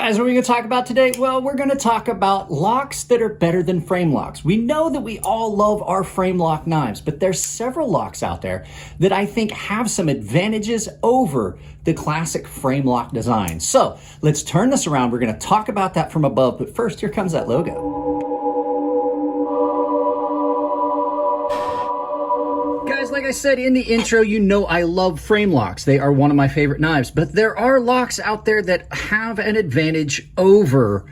Guys, what are we going to talk about today? Well, we're going to talk about locks that are better than frame locks. We know that we all love our frame lock knives, but there's several locks out there that I think have some advantages over the classic frame lock design. So let's turn this around. We're going to talk about that from above, but first, here comes that logo. Guys, like I said in the intro, you know I love frame locks. They are one of my favorite knives, but there are locks out there that have an advantage over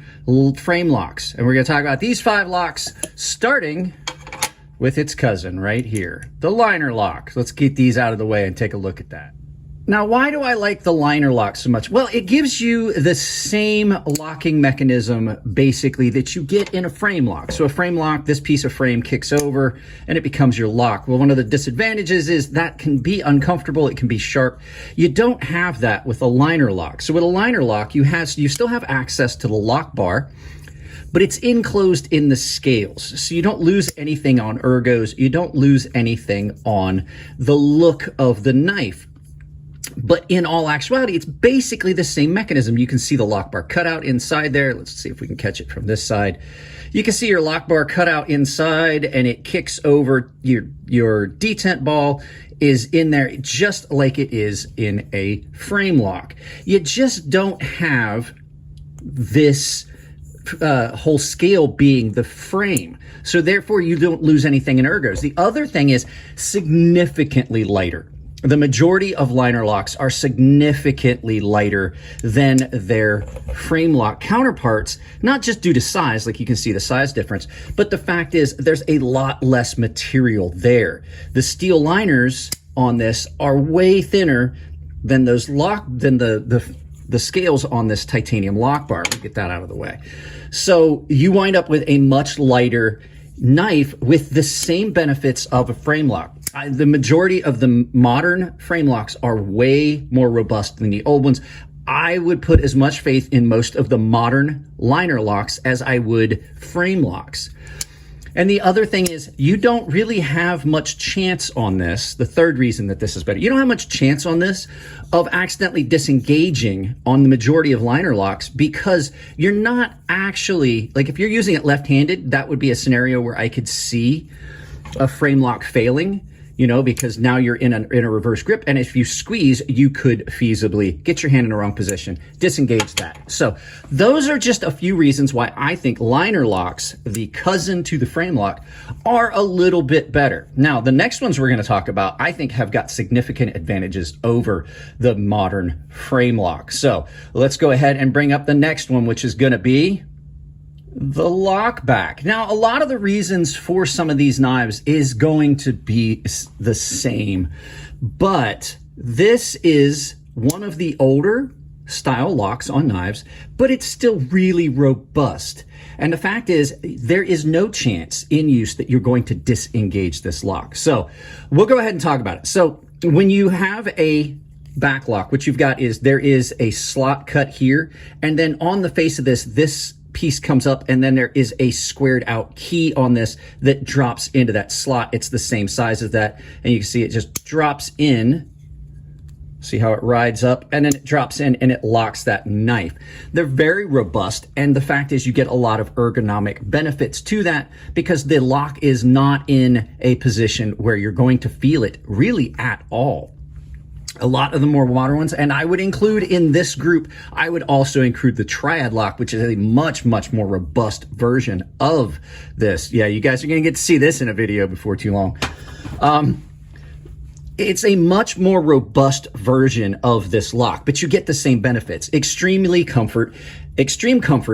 frame locks. And we're going to talk about these 5 locks, starting with its cousin right here, the liner lock. Let's get these out of the way and take a look at that. Now, why do I like the liner lock so much? Well, it gives you the same locking mechanism, basically, that you get in a frame lock. So a frame lock, this piece of frame kicks over and it becomes your lock. Well, one of the disadvantages is that can be uncomfortable. It can be sharp. You don't have that with a liner lock. So with a liner lock, you still have access to the lock bar, but it's enclosed in the scales. So you don't lose anything on ergos. You don't lose anything on the look of the knife. But in all actuality, it's basically the same mechanism. You can see the lock bar cutout inside there. Let's see if we can catch it from this side. You can see your lock bar cutout inside, and it kicks over. Your detent ball is in there just like it is in a frame lock. You just don't have this whole scale being the frame. So therefore, you don't lose anything in ergos. The other thing is significantly lighter. The majority of liner locks are significantly lighter than their frame lock counterparts, not just due to size, like you can see the size difference, but the fact is there's a lot less material there. The steel liners on this are way thinner than the scales on this titanium lock bar. We'll get that out of the way. So you wind up with a much lighter knife with the same benefits of a frame lock. The majority of the modern frame locks are way more robust than the old ones. I would put as much faith in most of the modern liner locks as I would frame locks. And the other thing is, you don't really have much chance on this. The third reason that this is better, you don't have much chance on this of accidentally disengaging on the majority of liner locks, because you're not actually, like if you're using it left-handed, that would be a scenario where I could see a frame lock failing, you know, because now you're in a reverse grip, and if you squeeze, you could feasibly get your hand in the wrong position, disengage that. So those are just a few reasons why I think liner locks, the cousin to the frame lock, are a little bit better. Now, the next ones we're going to talk about, I think, have got significant advantages over the modern frame lock. So let's go ahead and bring up the next one, which is going to be the lock back. Now, a lot of the reasons for some of these knives is going to be the same, but this is one of the older style locks on knives, but it's still really robust. And the fact is, there is no chance in use that you're going to disengage this lock. So we'll go ahead and talk about it. So when you have a back lock, what you've got is there is a slot cut here, and then on the face of this piece comes up, and then there is a squared out key on this that drops into that slot. It's the same size as that, and you can see it just drops in. See how it rides up, and then it drops in and it locks that knife. They're very robust, and the fact is you get a lot of ergonomic benefits to that, because the lock is not in a position where you're going to feel it really at all. A lot of the more modern ones, and I would include in this group, I would also include the triad lock, which is a much, much more robust version of this. Yeah, you guys are going to get to see this in a video before too long. It's a much more robust version of this lock, but you get the same benefits. Extreme comfort,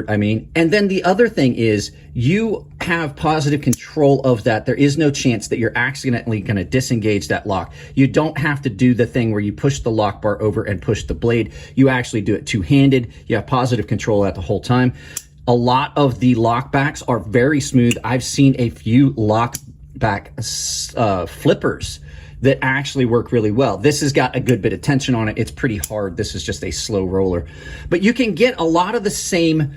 I mean. And then the other thing is you have positive control of that. There is no chance that you're accidentally going to disengage that lock. You don't have to do the thing where you push the lock bar over and push the blade. You actually do it two-handed. You have positive control of that the whole time. A lot of the lock backs are very smooth. I've seen a few lock back flippers that actually work really well. This has got a good bit of tension on it. It's pretty hard. This is just a slow roller. But you can get a lot of the same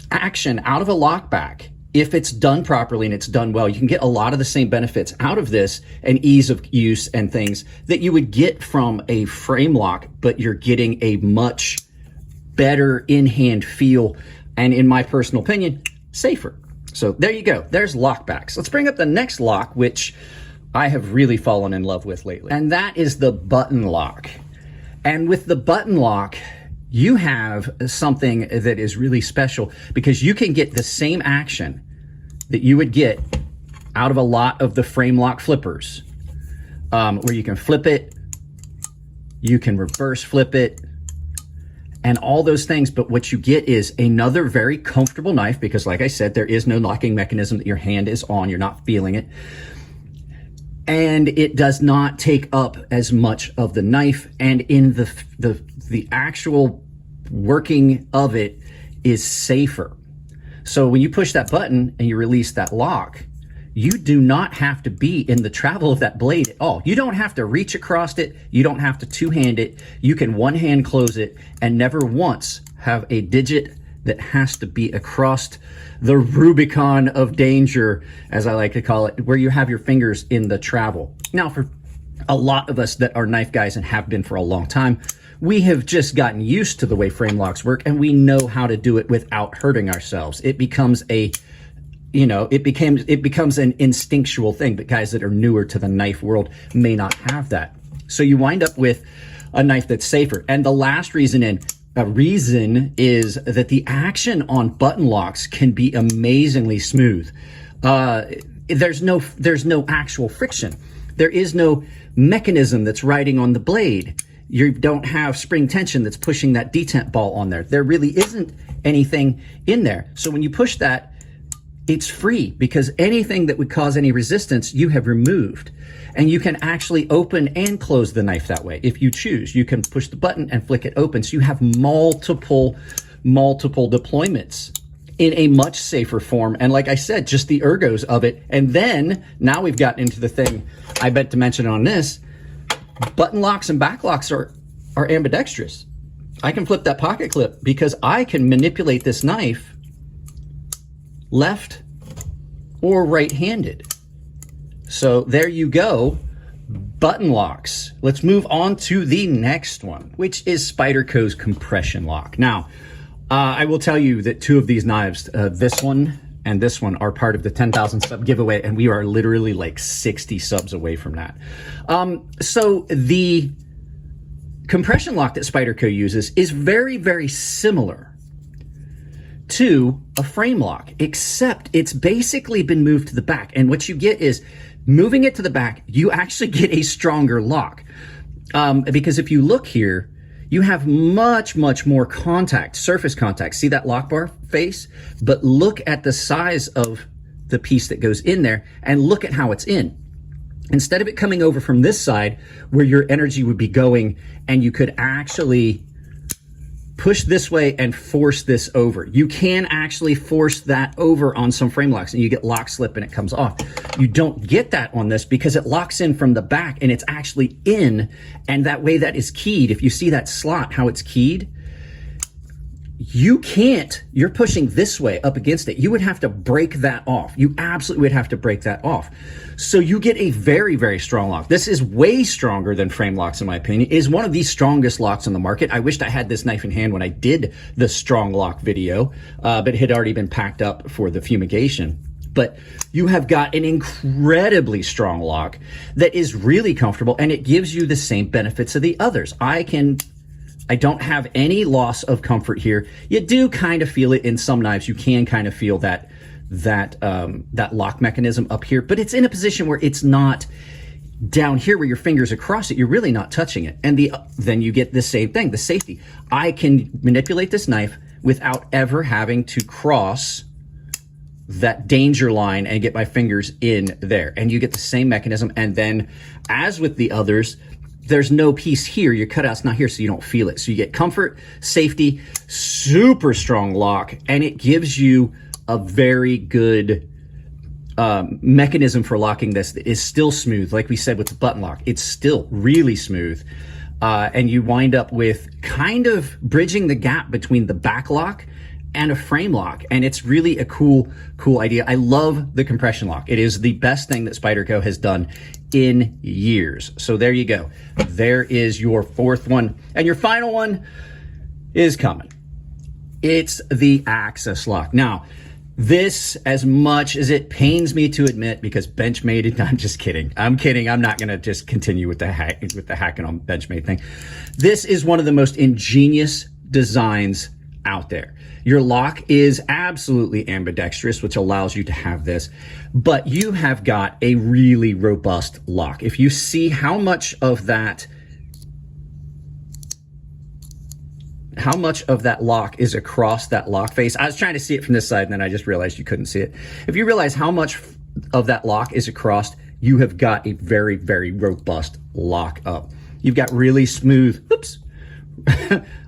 action out of a lock back if it's done properly and it's done well. You can get a lot of the same benefits out of this and ease of use and things that you would get from a frame lock, but you're getting a much better in-hand feel, and in my personal opinion, safer. So there you go. There's lockbacks. Let's bring up the next lock, which I have really fallen in love with lately, and that is the button lock. And with the button lock, you have something that is really special because you can get the same action that you would get out of a lot of the frame lock flippers, where you can flip it, you can reverse flip it, and all those things. But what you get is another very comfortable knife because, like I said, there is no locking mechanism that your hand is on. You're not feeling it. And it does not take up as much of the knife. And in the actual working of it is safer. So when you push that button and you release that lock, you do not have to be in the travel of that blade at all. You don't have to reach across it. You don't have to two-hand it. You can one-hand close it and never once have a digit that has to be across the Rubicon of danger, as I like to call it, where you have your fingers in the travel. Now, for a lot of us that are knife guys and have been for a long time, we have just gotten used to the way frame locks work, and we know how to do it without hurting ourselves. It becomes a it becomes an instinctual thing, but guys that are newer to the knife world may not have that. So you wind up with a knife that's safer. And the last reason is that the action on button locks can be amazingly smooth. There's no actual friction. There is no mechanism that's riding on the blade. You don't have spring tension that's pushing that detent ball on there. There really isn't anything in there. So when you push that, it's free because anything that would cause any resistance, you have removed. And you can actually open and close the knife that way. If you choose, you can push the button and flick it open. So you have multiple deployments in a much safer form. And like I said, just the ergos of it. And then now we've gotten into the thing I meant to mention on this. Button locks and back locks are ambidextrous. I can flip that pocket clip because I can manipulate this knife left or right-handed. So there you go, button locks. Let's move on to the next one, which is Spyderco's compression lock. Now, I will tell you that two of these knives, this one and this one, are part of the 10,000 sub giveaway, and we are literally like 60 subs away from that. So the compression lock that Spyderco uses is very, very similar to a frame lock, except it's basically been moved to the back. And what you get is, moving it to the back, you actually get a stronger lock. Because if you look here, you have much more contact, surface contact. See that lock bar face? But look at the size of the piece that goes in there and look at how it's in. Instead of it coming over from this side where your energy would be going and you could actually push this way and force this over. You can actually force that over on some frame locks and you get lock slip and it comes off. You don't get that on this because it locks in from the back and it's actually in, and that way that is keyed. If you see that slot, how it's keyed, you're pushing this way up against it. You would have to break that off. You absolutely would have to break that off. So you get a very, very strong lock. This is way stronger than frame locks, in my opinion. It is one of the strongest locks on the market. I wished I had this knife in hand when I did the strong lock video, but it had already been packed up for the fumigation. But you have got an incredibly strong lock that is really comfortable, and it gives you the same benefits of the others. I don't have any loss of comfort here. You do kind of feel it in some knives. You can kind of feel that lock mechanism up here, but it's in a position where it's not down here where your fingers across it. You're really not touching it. And then you get the same thing, the safety. I can manipulate this knife without ever having to cross that danger line and get my fingers in there. And you get the same mechanism. And then, as with the others, there's no piece here. Your cutout's not here, so you don't feel it. So you get comfort, safety, super strong lock, and it gives you a very good mechanism for locking this that is still smooth. Like we said with the button lock, it's still really smooth. And you wind up with kind of bridging the gap between the back lock and a frame lock. And it's really a cool idea. I love the compression lock. It is the best thing that Spyderco has done in years. So there you go. There is your fourth one. And your final one is coming. It's the access lock. Now, this, as much as it pains me to admit, because Benchmade, I'm just kidding. I'm kidding. I'm not going to just continue with the hacking on Benchmade thing. This is one of the most ingenious designs out there. Your lock is absolutely ambidextrous, which allows you to have this, but you have got a really robust lock. If you see how much of that lock is across that lock face. I was trying to see it from this side and then I just realized you couldn't see it. If you realize how much of that lock is across, you have got a very, very robust lock up. You've got really smooth, oops,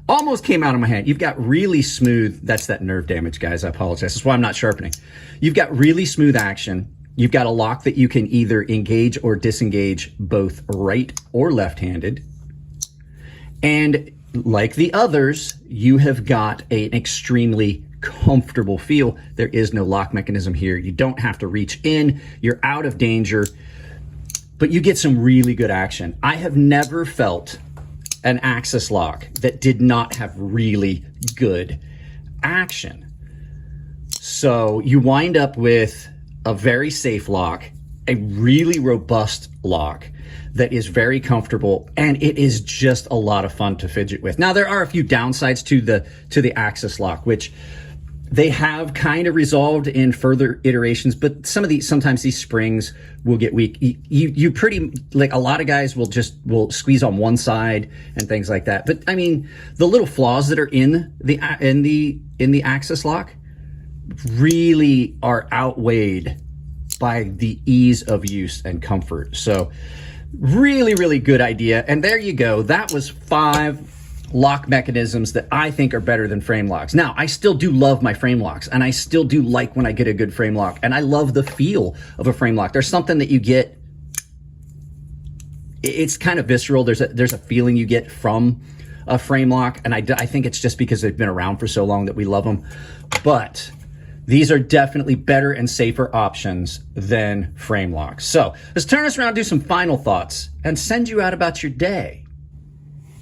almost came out of my hand. You've got really smooth, that's that nerve damage, guys. I apologize. That's why I'm not sharpening. You've got really smooth action. You've got a lock that you can either engage or disengage both right or left-handed. And like the others, you have got an extremely comfortable feel. There is no lock mechanism here. You don't have to reach in. You're out of danger, but you get some really good action. I have never felt an access lock that did not have really good action. So you wind up with a very safe lock, a really robust lock that is very comfortable, and it is just a lot of fun to fidget with. Now, there are a few downsides to the access lock, which they have kind of resolved in further iterations, but sometimes these springs will get weak. You pretty, like a lot of guys will squeeze on one side and things like that. But I mean, the little flaws that are in the access lock really are outweighed by the ease of use and comfort. So really, really good idea. And there you go. That was 5 lock mechanisms that I think are better than frame locks. Now, I still do love my frame locks, and I still do like when I get a good frame lock, and I love the feel of a frame lock. There's something that you get, it's kind of visceral. There's a feeling you get from a frame lock, and I think it's just because they've been around for so long that we love them. But these are definitely better and safer options than frame locks. So let's turn us around, do some final thoughts, and send you out about your day.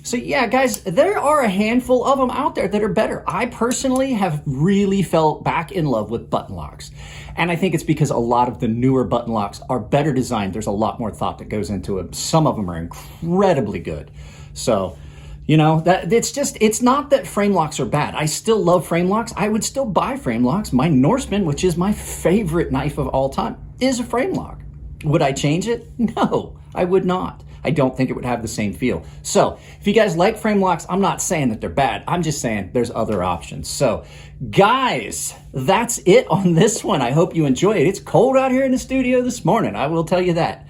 So yeah, guys, there are a handful of them out there that are better. I personally have really felt back in love with button locks. And I think it's because a lot of the newer button locks are better designed. There's a lot more thought that goes into it. Some of them are incredibly good. So, you know, it's not that frame locks are bad. I still love frame locks. I would still buy frame locks. My Norseman, which is my favorite knife of all time, is a frame lock. Would I change it? No, I would not. I don't think it would have the same feel. So if you guys like frame locks, I'm not saying that they're bad. I'm just saying there's other options. So guys, that's it on this one. I hope you enjoy it. It's cold out here in the studio this morning. I will tell you that.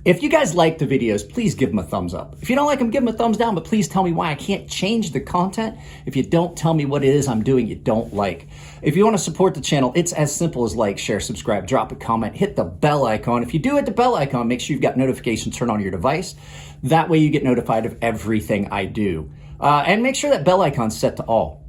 If you guys like the videos, please give them a thumbs up. If you don't like them, give them a thumbs down, but please tell me why I can't change the content if you don't tell me what it is I'm doing you don't like. If you want to support the channel, it's as simple as like, share, subscribe, drop a comment, hit the bell icon. If you do hit the bell icon, make sure you've got notifications turned on your device. That way you get notified of everything I do. And make sure that bell icon's set to all.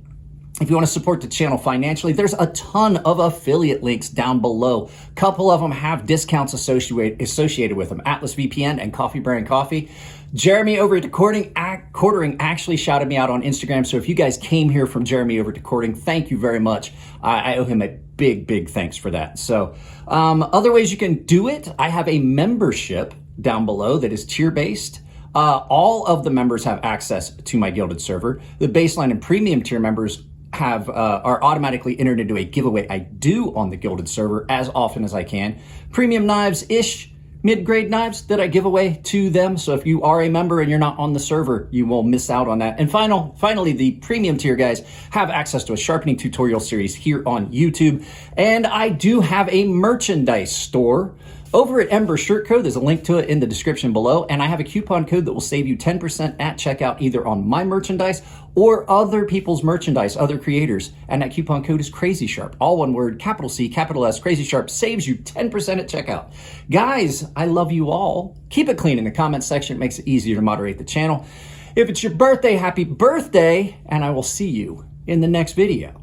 If you want to support the channel financially, there's a ton of affiliate links down below. A couple of them have discounts associated with them. Atlas VPN and Coffee Brand Coffee. Jeremy over at Quartering actually shouted me out on Instagram. So if you guys came here from Jeremy over at Quartering, thank you very much. I owe him a big, big thanks for that. So other ways you can do it, I have a membership down below that is tier-based. All of the members have access to my Gilded server. The baseline and premium tier members are automatically entered into a giveaway I do on the Gilded server as often as I can. Premium knives-ish, mid-grade knives that I give away to them. So if you are a member and you're not on the server, you will miss out on that. And finally, the premium tier guys have access to a sharpening tutorial series here on YouTube. And I do have a merchandise store over at Ember Shirt Code. There's a link to it in the description below, and I have a coupon code that will save you 10% at checkout, either on my merchandise or other people's merchandise, other creators. And that coupon code is CrazySharp, all one word, capital C, capital S. CrazySharp saves you 10% at checkout. Guys, I love you all. Keep it clean in the comments section. It makes it easier to moderate the channel. If it's your birthday, happy birthday, and I will see you in the next video.